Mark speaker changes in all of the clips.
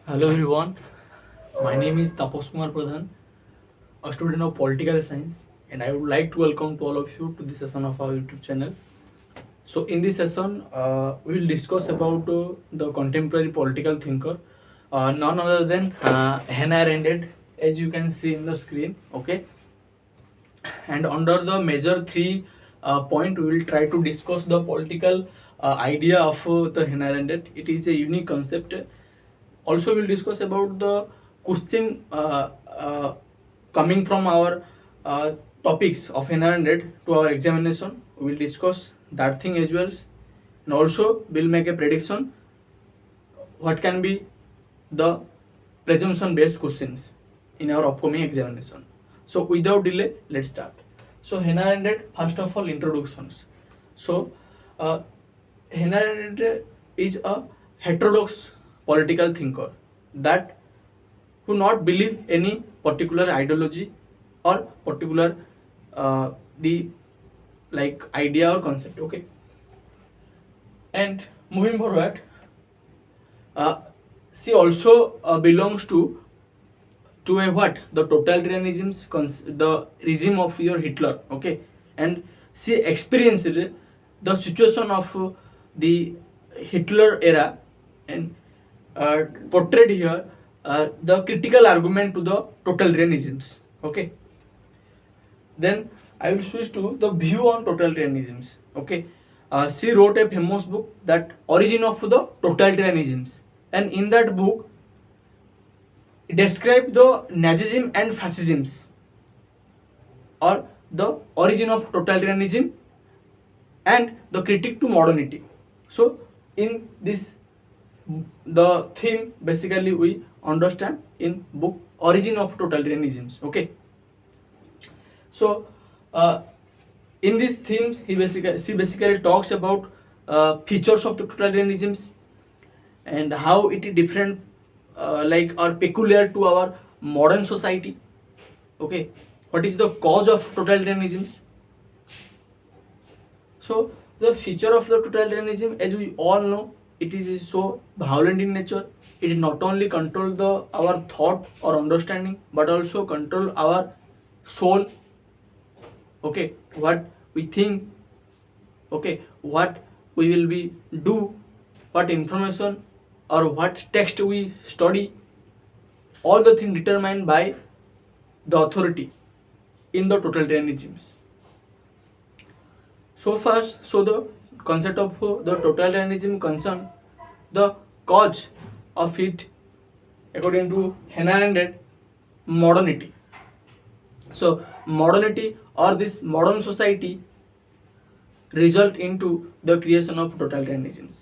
Speaker 1: Hello everyone, my name is Tapash Pradhan, a student of political science, and I would like to welcome to all of you to this session of our YouTube channel. So in this session, we will discuss about the contemporary political thinker, none other than Hannah Arendt, as you can see in the screen. Okay, and under the major three point, we will try to discuss the political idea of the Hannah Arendt. It is a unique concept. Also, we'll discuss about the question coming from our topics of Hannah Arendt to our examination. We'll discuss that thing as well, and also we'll make a prediction what can be the presumption based questions in our upcoming examination. So without delay, let's start. So Hannah Arendt, first of all, introductions. So uh, Hannah Arendt is a heterodox political thinker that who not believe any particular ideology or particular the like idea or concept. Okay, and moving forward, uh, she also belongs to a what the totalitarianism's the regime of your Hitler. Okay, and she experienced the situation of the Hitler era and portrayed here the critical argument to the totalitarianisms. Okay, then I will switch to the view on totalitarianisms. Okay, she wrote a famous book that Origin of the Totalitarianisms, and in that book describe the Nazism and fascisms or the origin of totalitarianism and the critique to modernity. So in this the theme basically we understand in book Origin of Totalitarianisms. Okay, so in these themes she basically talks about features of the totalitarianisms and how it is different like or peculiar to our modern society. Okay, what is the cause of totalitarianisms? So the feature of the totalitarianism, as we all know, it is so violent in nature. It not only control the our thought or understanding, but also control our soul. Okay, what we think. Okay, what we will be do, what information or what text we study. All the things determined by the authority in the totalitarianisms. So far, so the concept of the totalitarianism concern the cause of it according to Hannah Arendt, modernity. So modernity or this modern society result into the creation of totalitarianisms.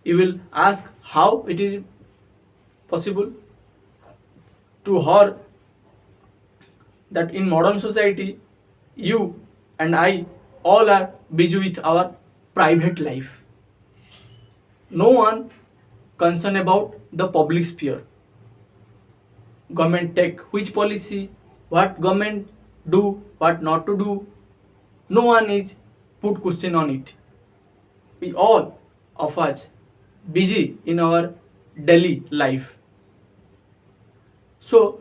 Speaker 1: You will ask how it is possible to her that in modern society you and I all are busy with our private life. No one concerned about the public sphere. Government take which policy, what government do, what not to do. No one is put question on it. We all of us busy in our daily life. So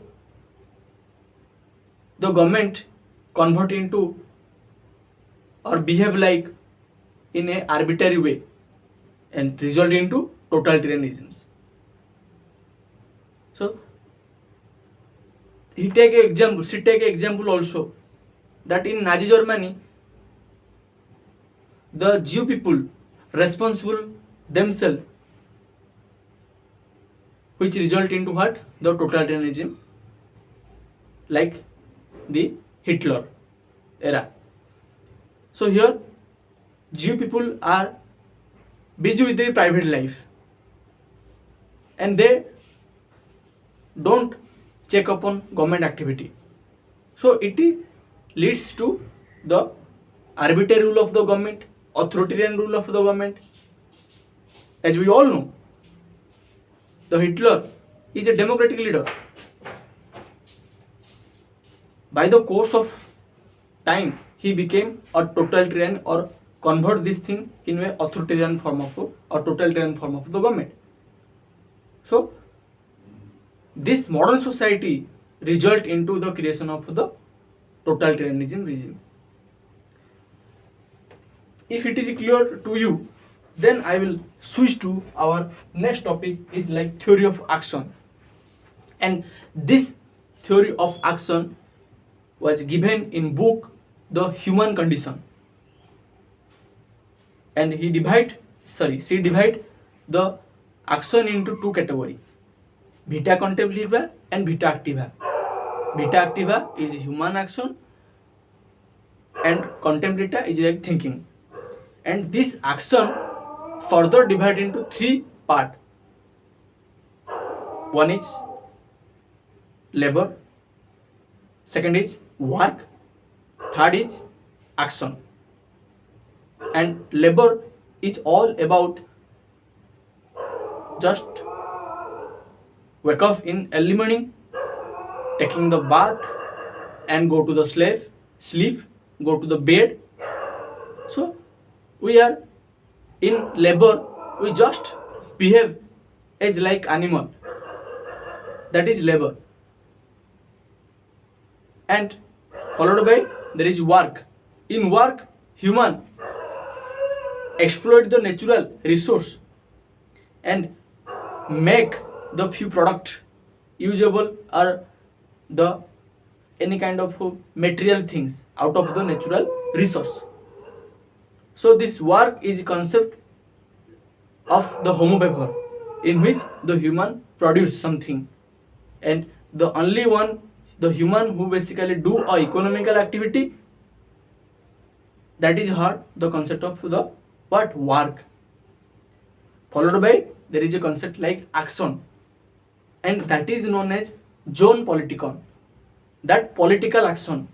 Speaker 1: the government convert into or behave like in a arbitrary way and result into totalitarianisms. So she take an example also that in Nazi Germany the Jew people responsible themselves, which result into what the totalitarianism like the Hitler era. So here Jew people are busy with their private life and they don't check upon government activity. So it leads to the arbitrary rule of the government, authoritarian rule of the government. As we all know, the Hitler is a democratic leader. By the course of time, he became a totalitarian or convert this thing in a authoritarian form of or totalitarian form of the government. So this modern society result into the creation of the totalitarianism regime. If it is clear to you, then I will switch to our next topic is like theory of action. And this theory of action was given in book The Human Condition. And she divide the action into two categories, vita contemplativa and vita activa. Vita activa is human action and contemplativa is like thinking. And this action further divided into three parts. One is labor, second is work, third is action. And labor is all about just wake up in early morning, taking the bath and go to the sleep, go to the bed. So we are in labor, we just behave as like animal. That is labor. And followed by there is work. In work, human exploit the natural resource and make the few product usable or the any kind of material things out of the natural resource. So this work is concept of the homo paper, in which the human produce something, and the only one, the human who basically do a economical activity, that is her the concept of the what work. Followed by there is a concept like action, and that is known as zone politikon, that political action,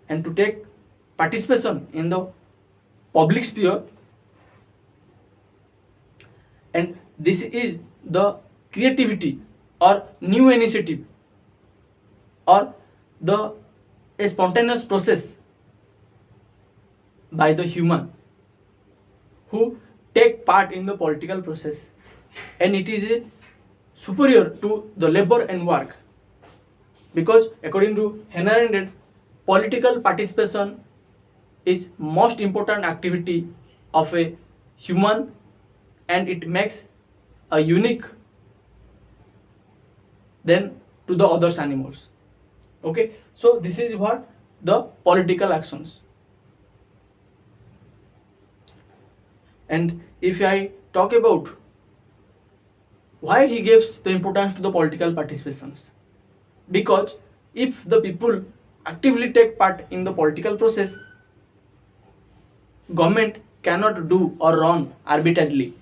Speaker 1: and to take participation in the public sphere. And this is the creativity or new initiative or the a spontaneous process by the human who take part in the political process, and it is superior to the labor and work, because according to Hannah Arendt, political participation is most important activity of a human, and it makes a unique than to the other animals. Okay, so this is what the political actions. And if I talk about why he gives the importance to the political participations, because if the people actively take part in the political process, government cannot do or run arbitrarily.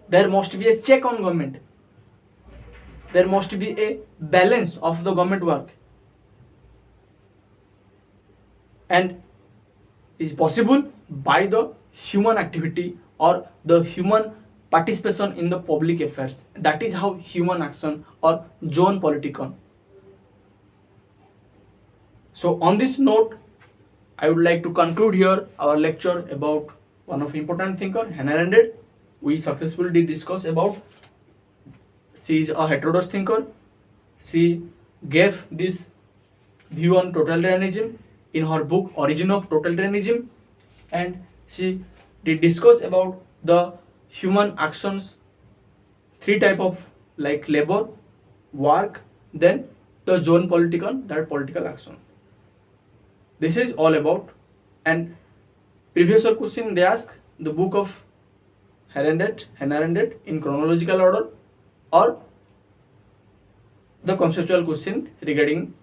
Speaker 1: There must be a check on government. There must be a balance of the government work, and is possible by the human activity or the human participation in the public affairs. That is how human action or zone politikon. So on this note, I would like to conclude here our lecture about one of important thinker, Hannah Arendt. We successfully did discuss about, she is a heterodox thinker. She gave this view on totalitarianism in her book Origin of Totalitarianism, and she did discuss about the human actions, three type of like labor, work, then the zone politikon, that political action. This is all about. And previous question they ask the book of Hannah Arendt in chronological order, or the conceptual question regarding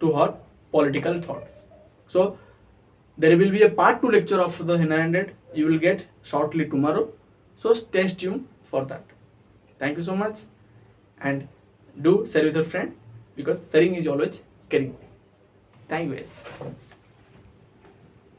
Speaker 1: to her political thought. So there will be a part 2 lecture of the Hannah Arendt you will get shortly tomorrow. So stay tuned for that. Thank you so much, and do share with your friend, because sharing is always caring. Thank you guys.